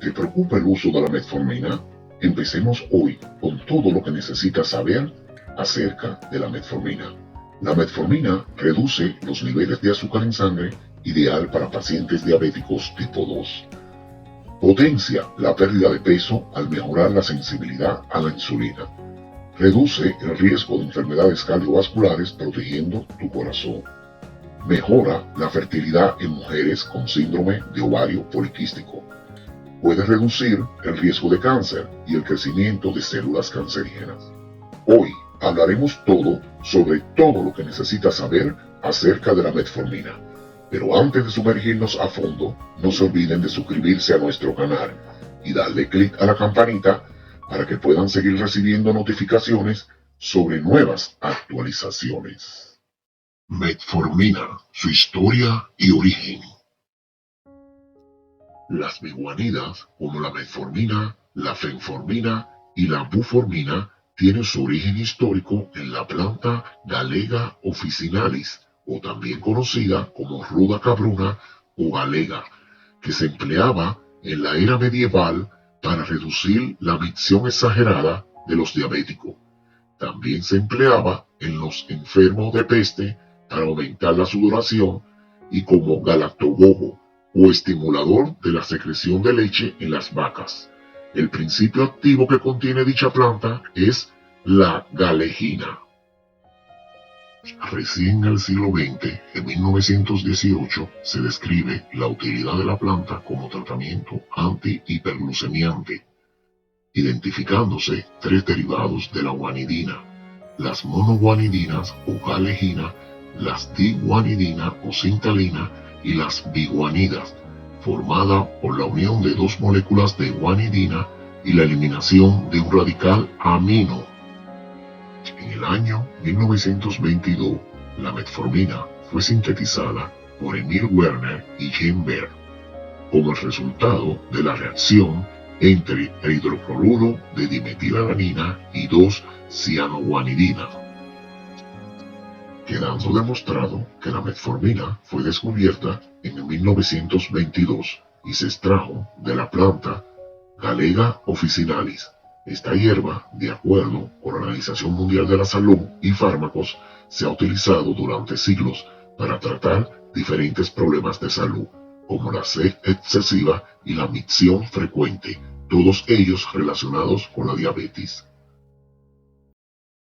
¿Te preocupa el uso de la metformina? Empecemos hoy con todo lo que necesitas saber acerca de la metformina. La metformina reduce los niveles de azúcar en sangre, ideal para pacientes diabéticos tipo 2. Potencia la pérdida de peso al mejorar la sensibilidad a la insulina. Reduce el riesgo de enfermedades cardiovasculares protegiendo tu corazón. Mejora la fertilidad en mujeres con síndrome de ovario poliquístico. Puede reducir el riesgo de cáncer y el crecimiento de células cancerígenas. Hoy hablaremos sobre todo lo que necesitas saber acerca de la metformina. Pero antes de sumergirnos a fondo, no se olviden de suscribirse a nuestro canal y darle clic a la campanita para que puedan seguir recibiendo notificaciones sobre nuevas actualizaciones. Metformina, su historia y origen. Las biguanidas, como la metformina, la fenformina y la buformina, tienen su origen histórico en la planta Galega officinalis, o también conocida como ruda cabruna o galega, que se empleaba en la era medieval para reducir la micción exagerada de los diabéticos. También se empleaba en los enfermos de peste para aumentar la sudoración y como galactogogo o estimulador de la secreción de leche en las vacas. El principio activo que contiene dicha planta es la galegina. Recién en el siglo XX, en 1918, se describe la utilidad de la planta como tratamiento antihiperglucemiante, identificándose 3 derivados de la guanidina: las monoguanidinas o galegina, las diguanidina o sintalina y las biguanidas, formada por la unión de 2 moléculas de guanidina y la eliminación de un radical amino. En el año 1922, la metformina fue sintetizada por Emil Werner y Jean Baer como el resultado de la reacción entre el hidrocloruro de dimetilalanina y 2 cianoguanidinas, quedando demostrado que la metformina fue descubierta en 1922 y se extrajo de la planta Galega officinalis. Esta hierba, de acuerdo con la Organización Mundial de la Salud y fármacos, se ha utilizado durante siglos para tratar diferentes problemas de salud, como la sed excesiva y la micción frecuente, todos ellos relacionados con la diabetes.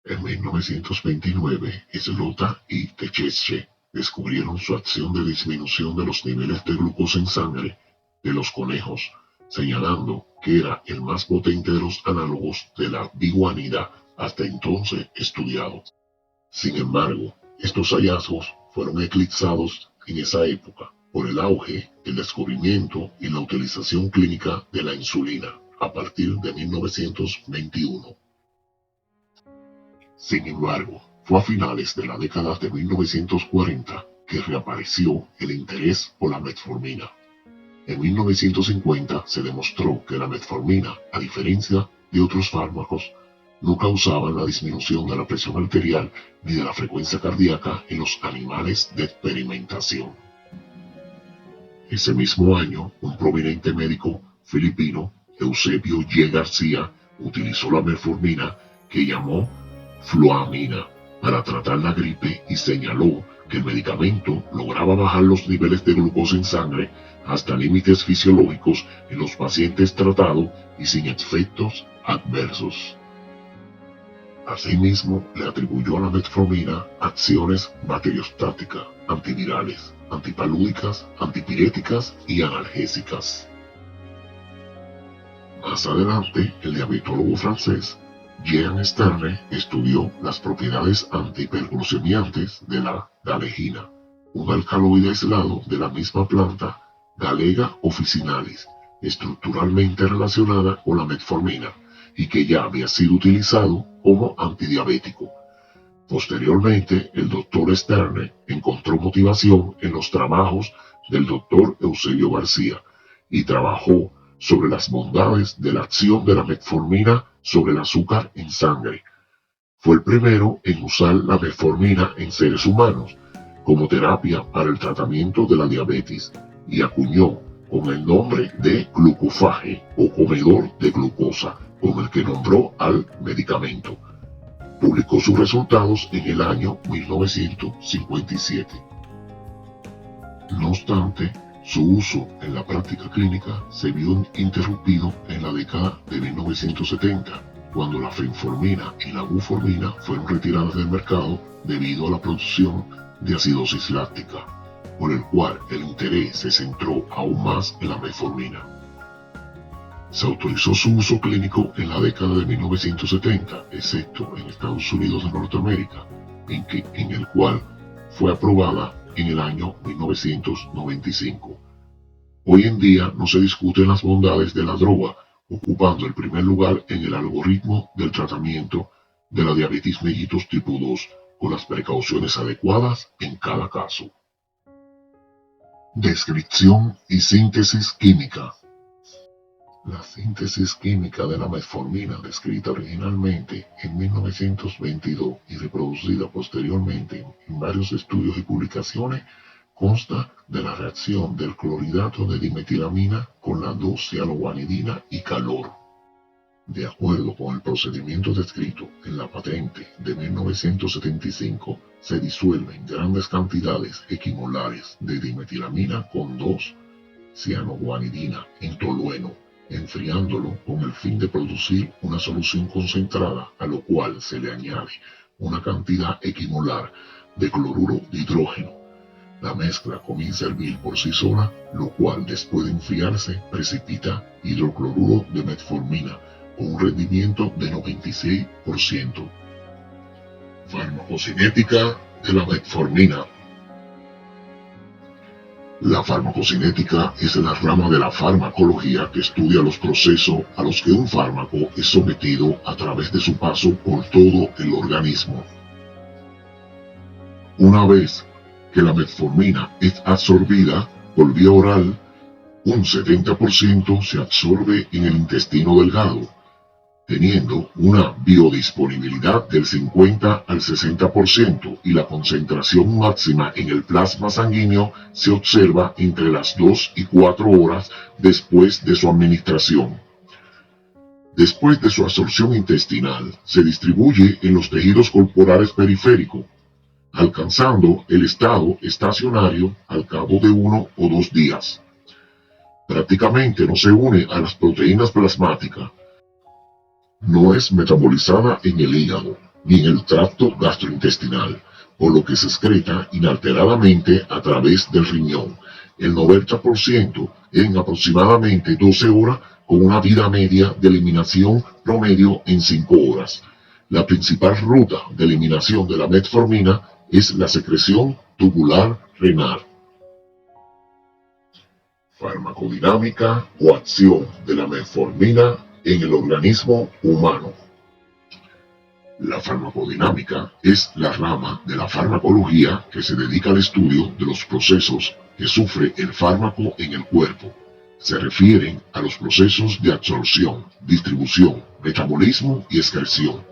En 1929, Slota y Techesche descubrieron su acción de disminución de los niveles de glucosa en sangre de los conejos, señalando que era el más potente de los análogos de la biguanida hasta entonces estudiados. Sin embargo, estos hallazgos fueron eclipsados en esa época por el auge, el descubrimiento y la utilización clínica de la insulina a partir de 1921. Sin embargo, fue a finales de la década de 1940 que reapareció el interés por la metformina. En 1950 se demostró que la metformina, a diferencia de otros fármacos, no causaba la disminución de la presión arterial ni de la frecuencia cardíaca en los animales de experimentación. Ese mismo año, un prominente médico filipino, Eusebio G. García, utilizó la metformina, que llamó fluamina, para tratar la gripe y señaló que el medicamento lograba bajar los niveles de glucosa en sangre hasta límites fisiológicos en los pacientes tratados y sin efectos adversos. Asimismo, le atribuyó a la metformina acciones bacteriostáticas, antivirales, antipalúdicas, antipiréticas y analgésicas. Más adelante, el diabetólogo francés Jean Sterne estudió las propiedades antihiperglucemiantes de la galegina, un alcaloide aislado de la misma planta Galega officinalis, estructuralmente relacionada con la metformina y que ya había sido utilizado como antidiabético. Posteriormente, el Dr. Sterne encontró motivación en los trabajos del Dr. Eusebio García y trabajó sobre las bondades de la acción de la metformina sobre el azúcar en sangre. Fue el primero en usar la metformina en seres humanos como terapia para el tratamiento de la diabetes y acuñó con el nombre de glucofaje o comedor de glucosa, con el que nombró al medicamento. Publicó sus resultados en el año 1957. No obstante, su uso en la práctica clínica se vio interrumpido en la década de 1970, cuando la fenformina y la buformina fueron retiradas del mercado debido a la producción de acidosis láctica, por el cual el interés se centró aún más en la metformina. Se autorizó su uso clínico en la década de 1970, excepto en Estados Unidos de Norteamérica, en el cual fue aprobada en el año 1995. Hoy en día no se discuten las bondades de la droga, ocupando el primer lugar en el algoritmo del tratamiento de la diabetes mellitus tipo 2, con las precauciones adecuadas en cada caso. Descripción y síntesis química. La síntesis química de la metformina, descrita originalmente en 1922 y reproducida posteriormente en varios estudios y publicaciones, consta de la reacción del clorhidrato de dimetilamina con la 2-cianoguanidina y calor. De acuerdo con el procedimiento descrito en la patente de 1975, se disuelven grandes cantidades equimolares de dimetilamina con 2-cianoguanidina en tolueno, enfriándolo con el fin de producir una solución concentrada, a lo cual se le añade una cantidad equimolar de cloruro de hidrógeno. La mezcla comienza a hervir por sí sola, lo cual después de enfriarse precipita hidrocloruro de metformina con un rendimiento de 96%. Farmacocinética de la metformina. La farmacocinética es la rama de la farmacología que estudia los procesos a los que un fármaco es sometido a través de su paso por todo el organismo. Una vez que la metformina es absorbida por vía oral, un 70% se absorbe en el intestino delgado, teniendo una biodisponibilidad del 50 al 60% y la concentración máxima en el plasma sanguíneo se observa entre las 2 y 4 horas después de su administración. Después de su absorción intestinal, se distribuye en los tejidos corporales periféricos, alcanzando el estado estacionario al cabo de 1 o 2 días. Prácticamente no se une a las proteínas plasmáticas. No es metabolizada en el hígado ni en el tracto gastrointestinal, por lo que se excreta inalteradamente a través del riñón, el 90% en aproximadamente 12 horas, con una vida media de eliminación promedio en 5 horas. La principal ruta de eliminación de la metformina es la secreción tubular renal. Farmacodinámica o acción de la metformina en el organismo humano. La farmacodinámica es la rama de la farmacología que se dedica al estudio de los procesos que sufre el fármaco en el cuerpo. Se refieren a los procesos de absorción, distribución, metabolismo y excreción.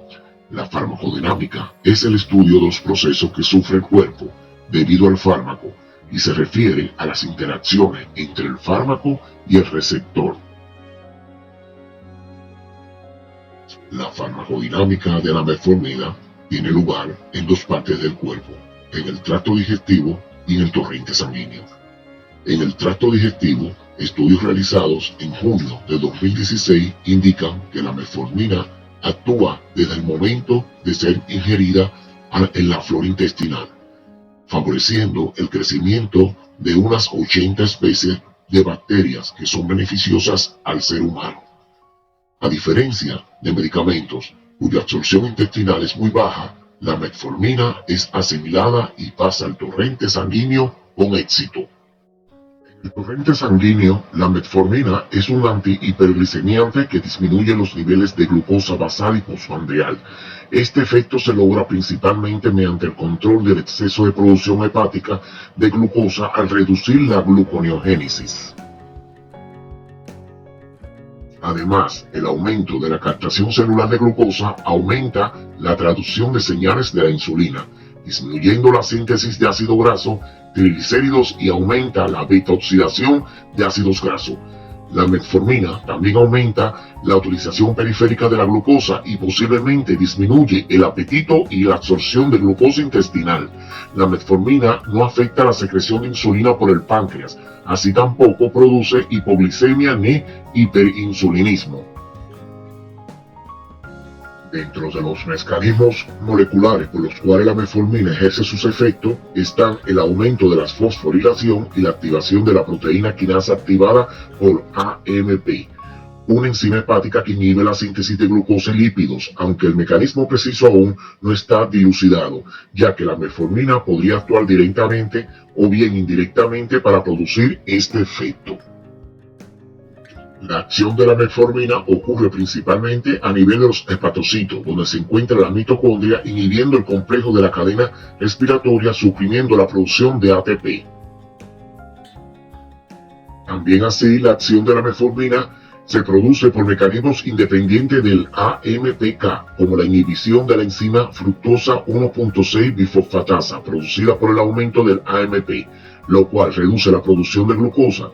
La farmacodinámica es el estudio de los procesos que sufre el cuerpo debido al fármaco y se refiere a las interacciones entre el fármaco y el receptor. La farmacodinámica de la metformina tiene lugar en 2 partes del cuerpo, en el tracto digestivo y en el torrente sanguíneo. En el tracto digestivo, estudios realizados en junio de 2016 indican que la metformina actúa desde el momento de ser ingerida en la flora intestinal, favoreciendo el crecimiento de unas 80 especies de bacterias que son beneficiosas al ser humano. A diferencia de medicamentos cuya absorción intestinal es muy baja, la metformina es asimilada y pasa al torrente sanguíneo con éxito. En el torrente sanguíneo, la metformina es un antihiperglicemiante que disminuye los niveles de glucosa basal y postprandial. Este efecto se logra principalmente mediante el control del exceso de producción hepática de glucosa al reducir la gluconeogénesis. Además, el aumento de la captación celular de glucosa aumenta la traducción de señales de la insulina, disminuyendo la síntesis de ácido graso, triglicéridos y aumenta la beta-oxidación de ácidos grasos. La metformina también aumenta la utilización periférica de la glucosa y posiblemente disminuye el apetito y la absorción de glucosa intestinal. La metformina no afecta la secreción de insulina por el páncreas, así tampoco produce hipoglicemia ni hiperinsulinismo. Dentro de los mecanismos moleculares por los cuales la metformina ejerce sus efectos están el aumento de la fosforilación y la activación de la proteína quinasa activada por AMP, una enzima hepática que inhibe la síntesis de glucosa y lípidos, aunque el mecanismo preciso aún no está dilucidado, ya que la metformina podría actuar directamente o bien indirectamente para producir este efecto. La acción de la metformina ocurre principalmente a nivel de los hepatocitos, donde se encuentra la mitocondria, inhibiendo el complejo de la cadena respiratoria, suprimiendo la producción de ATP. También así, la acción de la metformina se produce por mecanismos independientes del AMPK, como la inhibición de la enzima fructosa 1.6 bifosfatasa, producida por el aumento del AMP, lo cual reduce la producción de glucosa.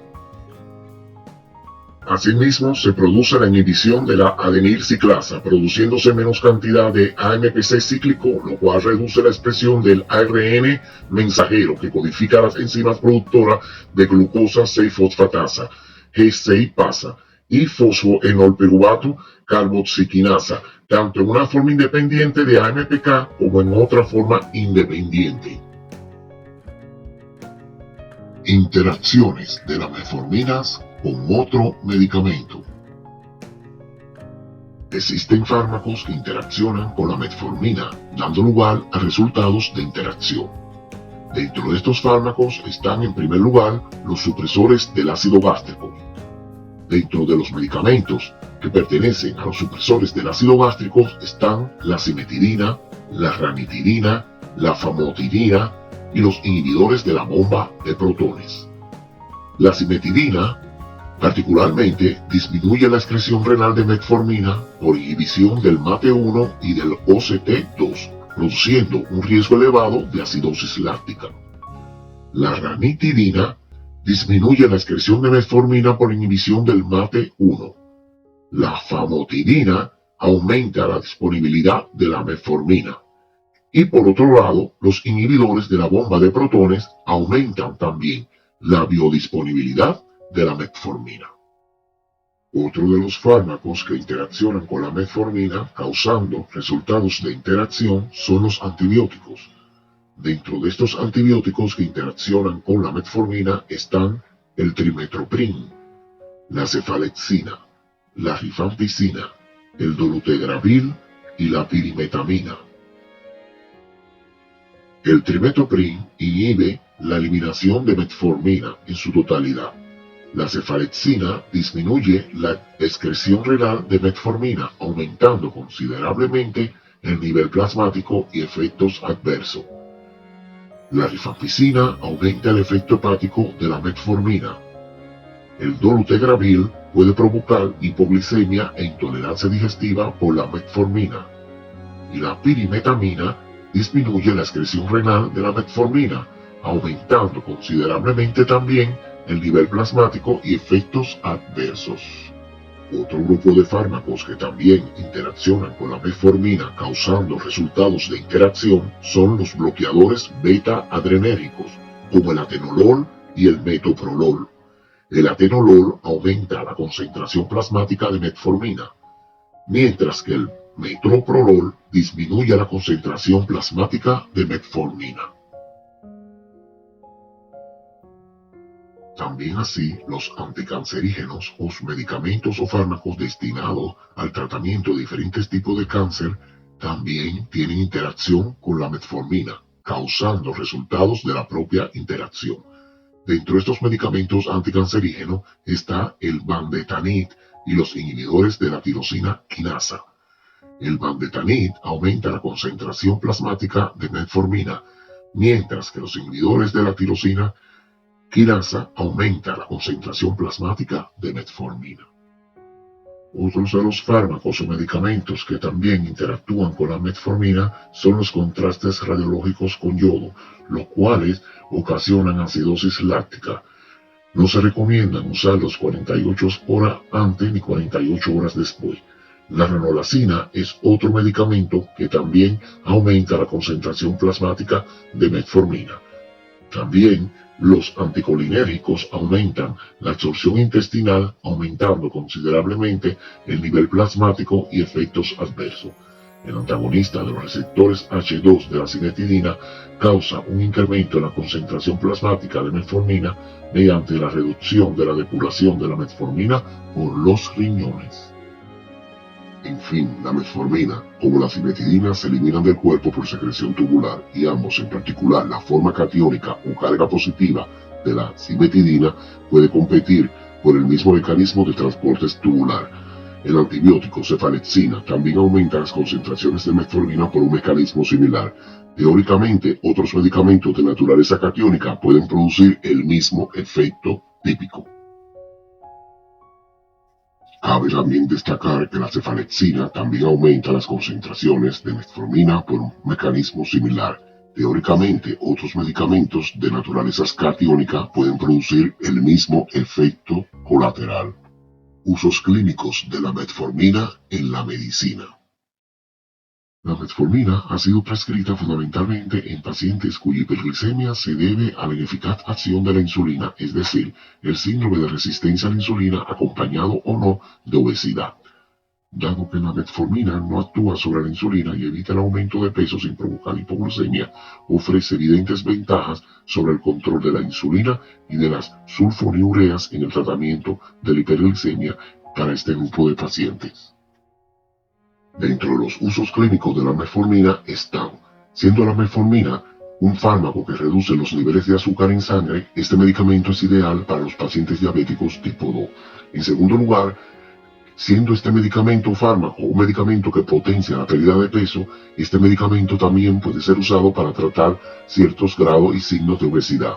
Asimismo, se produce la inhibición de la adenilciclasa, produciéndose menos cantidad de AMPC cíclico, lo cual reduce la expresión del ARN mensajero, que codifica las enzimas productoras de glucosa 6-fosfatasa, G6-pasa, y fosfoenolpiruvato carboxiquinasa, tanto en una forma independiente de AMPK como en otra forma independiente. Interacciones de las metforminas con otro medicamento. Existen fármacos que interaccionan con la metformina, dando lugar a resultados de interacción. Dentro de estos fármacos están en primer lugar los supresores del ácido gástrico. Dentro de los medicamentos que pertenecen a los supresores del ácido gástrico están la cimetidina, la ranitidina, la famotidina y los inhibidores de la bomba de protones. La cimetidina particularmente disminuye la excreción renal de metformina por inhibición del MAT1 y del OCT2, produciendo un riesgo elevado de acidosis láctica. La ranitidina disminuye la excreción de metformina por inhibición del MAT1. La famotidina aumenta la disponibilidad de la metformina. Y por otro lado, los inhibidores de la bomba de protones aumentan también la biodisponibilidad de la metformina. Otro de los fármacos que interaccionan con la metformina causando resultados de interacción son los antibióticos. Dentro de estos antibióticos que interaccionan con la metformina están el trimethoprim, la cefalexina, la rifampicina, el dolutegravir y la pirimetamina. El trimethoprim inhibe la eliminación de metformina en su totalidad. La cefalexina disminuye la excreción renal de metformina, aumentando considerablemente el nivel plasmático y efectos adversos. La rifampicina aumenta el efecto hepático de la metformina. El dolutegravir puede provocar hipoglicemia e intolerancia digestiva por la metformina. Y la pirimetamina disminuye la excreción renal de la metformina, aumentando considerablemente también el nivel plasmático y efectos adversos. Otro grupo de fármacos que también interaccionan con la metformina causando resultados de interacción son los bloqueadores beta-adrenérgicos, como el atenolol y el metoprolol. El atenolol aumenta la concentración plasmática de metformina, mientras que el metoprolol disminuye la concentración plasmática de metformina. También así, los anticancerígenos o medicamentos o fármacos destinados al tratamiento de diferentes tipos de cáncer también tienen interacción con la metformina, causando resultados de la propia interacción. Dentro de estos medicamentos anticancerígenos está el vandetanib y los inhibidores de la tirosina quinasa. El vandetanib aumenta la concentración plasmática de metformina, mientras que los inhibidores de la tirosina quinasa aumenta la concentración plasmática de metformina. Otros de los fármacos o medicamentos que también interactúan con la metformina son los contrastes radiológicos con yodo, los cuales ocasionan acidosis láctica. No se recomiendan usarlos 48 horas antes ni 48 horas después. La ranolacina es otro medicamento que también aumenta la concentración plasmática de metformina. También los anticolinérgicos aumentan la absorción intestinal, aumentando considerablemente el nivel plasmático y efectos adversos. El antagonista de los receptores H2 de la cimetidina causa un incremento en la concentración plasmática de metformina mediante la reducción de la depuración de la metformina por los riñones. En fin, la metformina, como la cimetidina, se eliminan del cuerpo por secreción tubular y ambos, en particular la forma catiónica o carga positiva de la cimetidina, puede competir por el mismo mecanismo de transporte tubular. El antibiótico cefalexina también aumenta las concentraciones de metformina por un mecanismo similar. Teóricamente, otros medicamentos de naturaleza catiónica pueden producir el mismo efecto típico. Cabe también destacar que la cefalexina también aumenta las concentraciones de metformina por un mecanismo similar. Teóricamente, otros medicamentos de naturaleza catiónica pueden producir el mismo efecto colateral. Usos clínicos de la metformina en la medicina. La metformina ha sido prescrita fundamentalmente en pacientes cuya hiperglicemia se debe a la ineficaz acción de la insulina, es decir, el síndrome de resistencia a la insulina acompañado o no de obesidad. Dado que la metformina no actúa sobre la insulina y evita el aumento de peso sin provocar hipoglucemia, ofrece evidentes ventajas sobre el control de la insulina y de las sulfonilureas en el tratamiento de la hiperglicemia para este grupo de pacientes. Dentro de los usos clínicos de la metformina están, siendo la metformina un fármaco que reduce los niveles de azúcar en sangre, este medicamento es ideal para los pacientes diabéticos tipo 2. En segundo lugar, siendo este medicamento fármaco un medicamento que potencia la pérdida de peso, este medicamento también puede ser usado para tratar ciertos grados y signos de obesidad.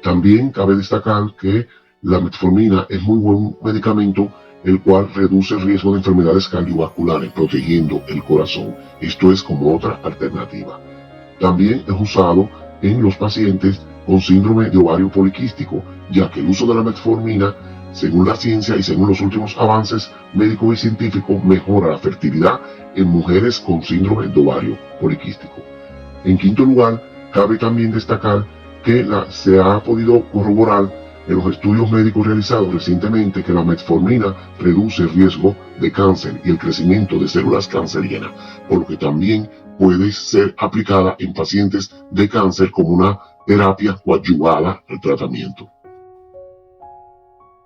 También cabe destacar que la metformina es muy buen medicamento el cual reduce el riesgo de enfermedades cardiovasculares, protegiendo el corazón. Esto es como otra alternativa. También es usado en los pacientes con síndrome de ovario poliquístico, ya que el uso de la metformina, según la ciencia y según los últimos avances médicos y científicos, mejora la fertilidad en mujeres con síndrome de ovario poliquístico. En quinto lugar, cabe también destacar que se ha podido corroborar en los estudios médicos realizados recientemente que la metformina reduce el riesgo de cáncer y el crecimiento de células cancerígenas, por lo que también puede ser aplicada en pacientes de cáncer como una terapia coadyuvada al tratamiento.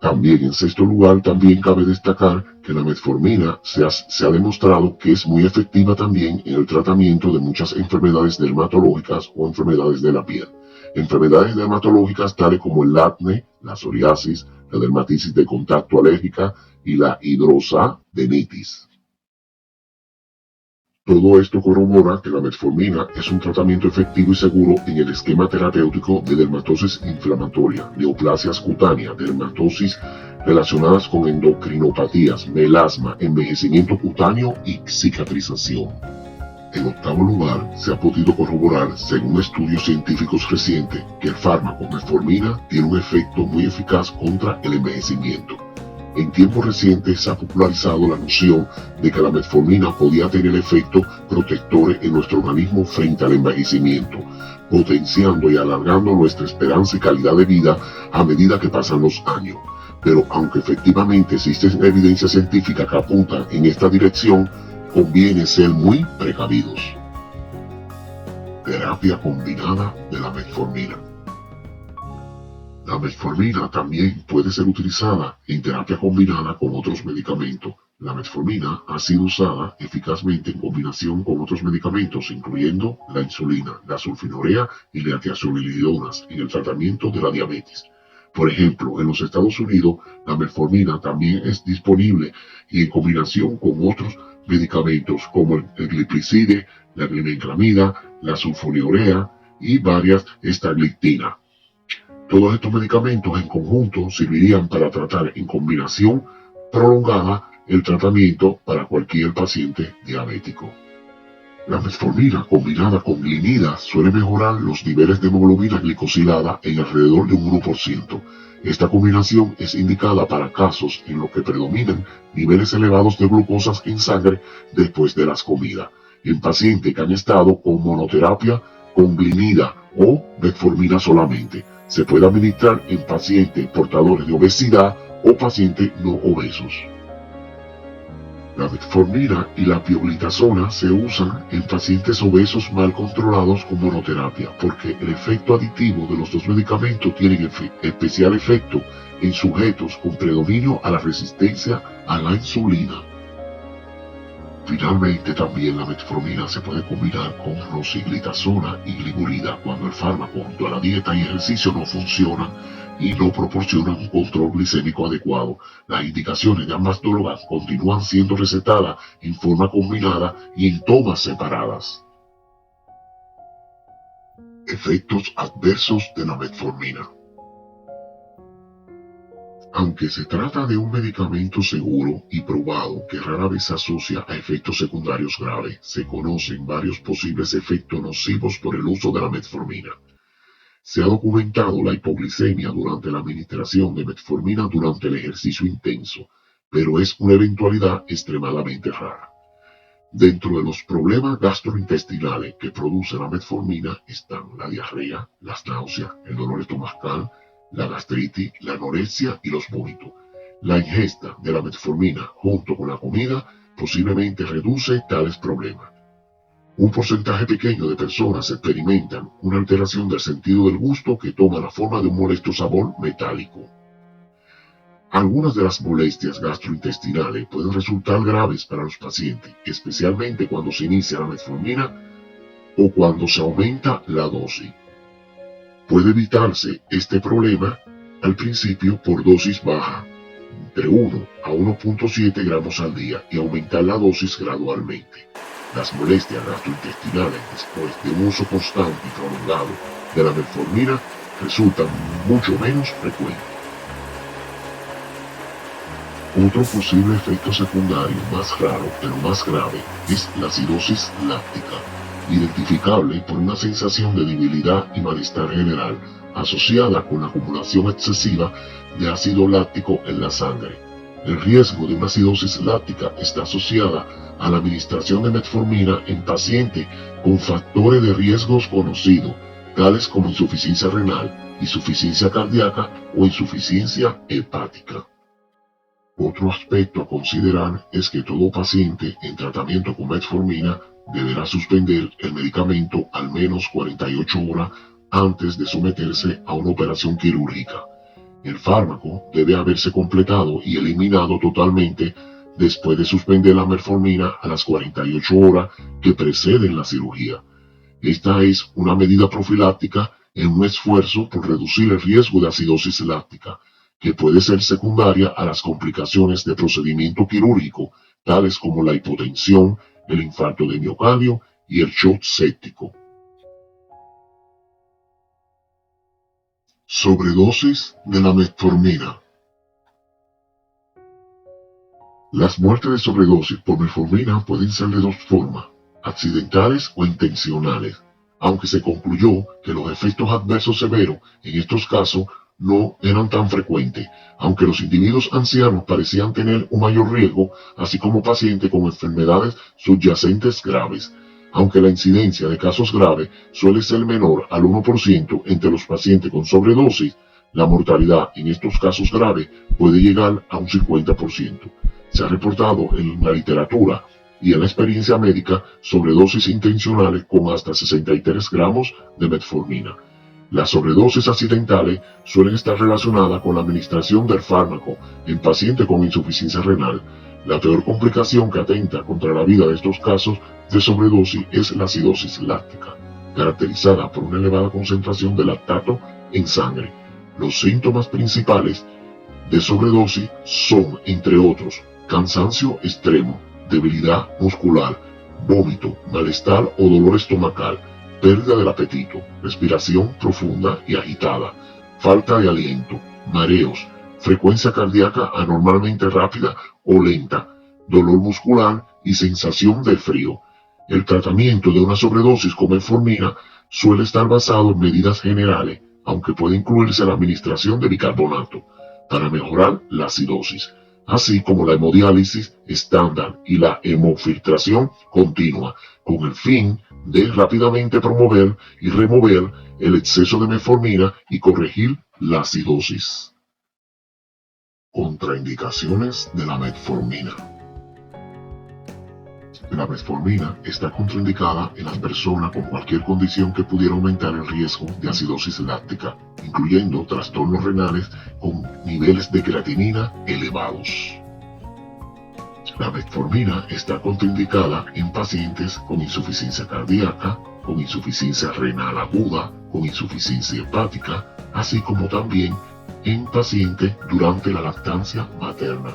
También, en sexto lugar, también cabe destacar que la metformina se ha demostrado que es muy efectiva también en el tratamiento de muchas enfermedades dermatológicas o enfermedades de la piel. Enfermedades dermatológicas tales como el acné, la psoriasis, la dermatitis de contacto alérgica y la hidrosadenitis. Todo esto corrobora que la metformina es un tratamiento efectivo y seguro en el esquema terapéutico de dermatosis inflamatoria, neoplasias cutáneas, dermatosis relacionadas con endocrinopatías, melasma, envejecimiento cutáneo y cicatrización. En octavo lugar, se ha podido corroborar, según estudios científicos recientes, que el fármaco metformina tiene un efecto muy eficaz contra el envejecimiento. En tiempos recientes se ha popularizado la noción de que la metformina podía tener efectos protectores en nuestro organismo frente al envejecimiento, potenciando y alargando nuestra esperanza y calidad de vida a medida que pasan los años. Pero aunque efectivamente existe evidencia científica que apunta en esta dirección, conviene ser muy precavidos. Terapia combinada de la metformina. La metformina también puede ser utilizada en terapia combinada con otros medicamentos. La metformina ha sido usada eficazmente en combinación con otros medicamentos, incluyendo la insulina, la sulfonilurea y la tiazolilidonas en el tratamiento de la diabetes. Por ejemplo, en los Estados Unidos, la metformina también es disponible y en combinación con otros medicamentos como el glipizide, la glibenclamida, la sulfonilurea y varias estaglitina. Todos estos medicamentos en conjunto servirían para tratar en combinación prolongada el tratamiento para cualquier paciente diabético. La metformina combinada con glimida suele mejorar los niveles de hemoglobina glicosilada en alrededor de un 1%. Esta combinación es indicada para casos en los que predominan niveles elevados de glucosas en sangre después de las comidas, en pacientes que han estado con monoterapia con glimida o metformina solamente. Se puede administrar en pacientes portadores de obesidad o pacientes no obesos. La metformina y la pioglitazona se usan en pacientes obesos mal controlados con monoterapia porque el efecto aditivo de los dos medicamentos tiene especial efecto en sujetos con predominio a la resistencia a la insulina. Finalmente, también la metformina se puede combinar con rosiglitazona y glimurida cuando el fármaco junto a la dieta y ejercicio no funcionan y no proporcionan un control glicémico adecuado. Las indicaciones de ambas drogas continúan siendo recetadas en forma combinada y en tomas separadas. Efectos adversos de la metformina. Aunque se trata de un medicamento seguro y probado que rara vez se asocia a efectos secundarios graves, se conocen varios posibles efectos nocivos por el uso de la metformina. Se ha documentado la hipoglicemia durante la administración de metformina durante el ejercicio intenso, pero es una eventualidad extremadamente rara. Dentro de los problemas gastrointestinales que produce la metformina están la diarrea, las náuseas, el dolor estomacal, la gastritis, la anorexia y los vómitos. La ingesta de la metformina junto con la comida posiblemente reduce tales problemas. Un porcentaje pequeño de personas experimentan una alteración del sentido del gusto que toma la forma de un molesto sabor metálico. Algunas de las molestias gastrointestinales pueden resultar graves para los pacientes, especialmente cuando se inicia la metformina o cuando se aumenta la dosis. Puede evitarse este problema al principio por dosis baja, entre 1 a 1.7 gramos al día, y aumentar la dosis gradualmente. Las molestias gastrointestinales después de un uso constante y prolongado de la metformina resultan mucho menos frecuentes. Otro posible efecto secundario más raro pero más grave es la acidosis láctica, identificable por una sensación de debilidad y malestar general asociada con la acumulación excesiva de ácido láctico en la sangre. El riesgo de una acidosis láctica está asociada a la administración de metformina en pacientes con factores de riesgos conocidos, tales como insuficiencia renal, insuficiencia cardíaca o insuficiencia hepática. Otro aspecto a considerar es que todo paciente en tratamiento con metformina deberá suspender el medicamento al menos 48 horas antes de someterse a una operación quirúrgica. El fármaco debe haberse completado y eliminado totalmente después de suspender la metformina a las 48 horas que preceden la cirugía. Esta es una medida profiláctica en un esfuerzo por reducir el riesgo de acidosis láctica, que puede ser secundaria a las complicaciones de procedimiento quirúrgico, tales como la hipotensión, el infarto de miocardio y el shock séptico. Sobredosis de la metformina. Las muertes de sobredosis por metformina pueden ser de dos formas, accidentales o intencionales, aunque se concluyó que los efectos adversos severos en estos casos no eran tan frecuentes, aunque los individuos ancianos parecían tener un mayor riesgo, así como pacientes con enfermedades subyacentes graves, aunque la incidencia de casos graves suele ser menor al 1% entre los pacientes con sobredosis. La mortalidad en estos casos graves puede llegar a un 50%. Se ha reportado en la literatura y en la experiencia médica sobredosis intencionales con hasta 63 gramos de metformina. Las sobredosis accidentales suelen estar relacionadas con la administración del fármaco en pacientes con insuficiencia renal. La peor complicación que atenta contra la vida de estos casos de sobredosis es la acidosis láctica, caracterizada por una elevada concentración de lactato en sangre. Los síntomas principales de sobredosis son, entre otros, cansancio extremo, debilidad muscular, vómito, malestar o dolor estomacal, pérdida del apetito, respiración profunda y agitada, falta de aliento, mareos, frecuencia cardíaca anormalmente rápida o lenta, dolor muscular y sensación de frío. El tratamiento de una sobredosis con metformina suele estar basado en medidas generales, aunque puede incluirse la administración de bicarbonato para mejorar la acidosis, así como la hemodiálisis estándar y la hemofiltración continua, con el fin de rápidamente promover y remover el exceso de metformina y corregir la acidosis. Contraindicaciones de la metformina. La metformina está contraindicada en las personas con cualquier condición que pudiera aumentar el riesgo de acidosis láctica, incluyendo trastornos renales con niveles de creatinina elevados. La metformina está contraindicada en pacientes con insuficiencia cardíaca, con insuficiencia renal aguda, con insuficiencia hepática, así como también en pacientes durante la lactancia materna.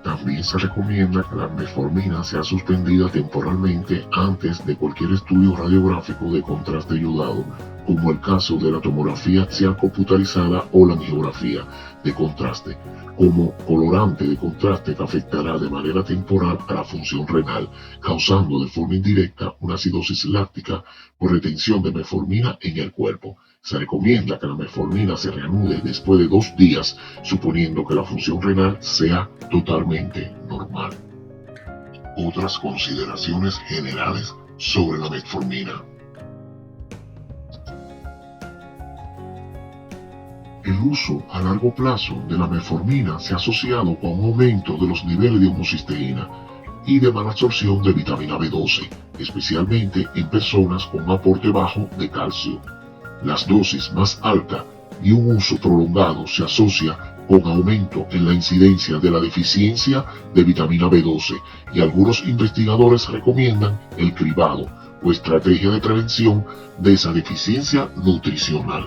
También se recomienda que la metformina sea suspendida temporalmente antes de cualquier estudio radiográfico de contraste ayudado, como el caso de la tomografía axial computarizada o la angiografía de contraste, como colorante de contraste que afectará de manera temporal a la función renal, causando de forma indirecta una acidosis láctica por retención de metformina en el cuerpo. Se recomienda que la metformina se reanude después de 2 días, suponiendo que la función renal sea totalmente normal. Otras consideraciones generales sobre la metformina. El uso a largo plazo de la metformina se ha asociado con un aumento de los niveles de homocisteína y de malabsorción de vitamina B12, especialmente en personas con un aporte bajo de calcio. Las dosis más altas y un uso prolongado se asocia con aumento en la incidencia de la deficiencia de vitamina B12 y algunos investigadores recomiendan el cribado o estrategia de prevención de esa deficiencia nutricional.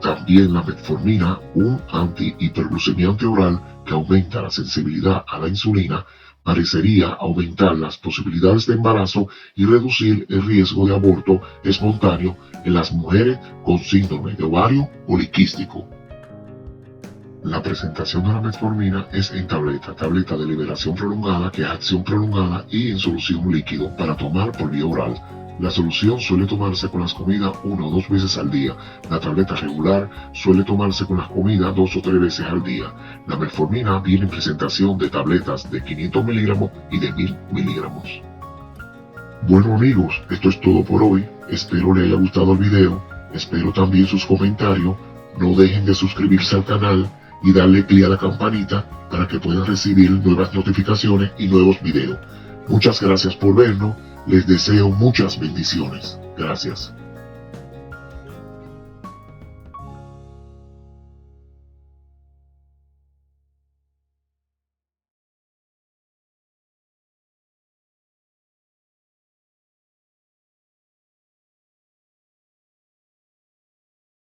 También la metformina, un antihiperglucemiante oral que aumenta la sensibilidad a la insulina, parecería aumentar las posibilidades de embarazo y reducir el riesgo de aborto espontáneo en las mujeres con síndrome de ovario poliquístico. La presentación de la metformina es en tableta de liberación prolongada, que es acción prolongada, y en solución líquido para tomar por vía oral. La solución suele tomarse con las comidas 1 o 2 veces al día. La tableta regular suele tomarse con las comidas 2 o 3 veces al día. La metformina viene en presentación de tabletas de 500 miligramos y de 1000 miligramos. Bueno amigos, esto es todo por hoy. Espero les haya gustado el video. Espero también sus comentarios. No dejen de suscribirse al canal y darle clic a la campanita para que puedan recibir nuevas notificaciones y nuevos videos. Muchas gracias por vernos. Les deseo muchas bendiciones. Gracias.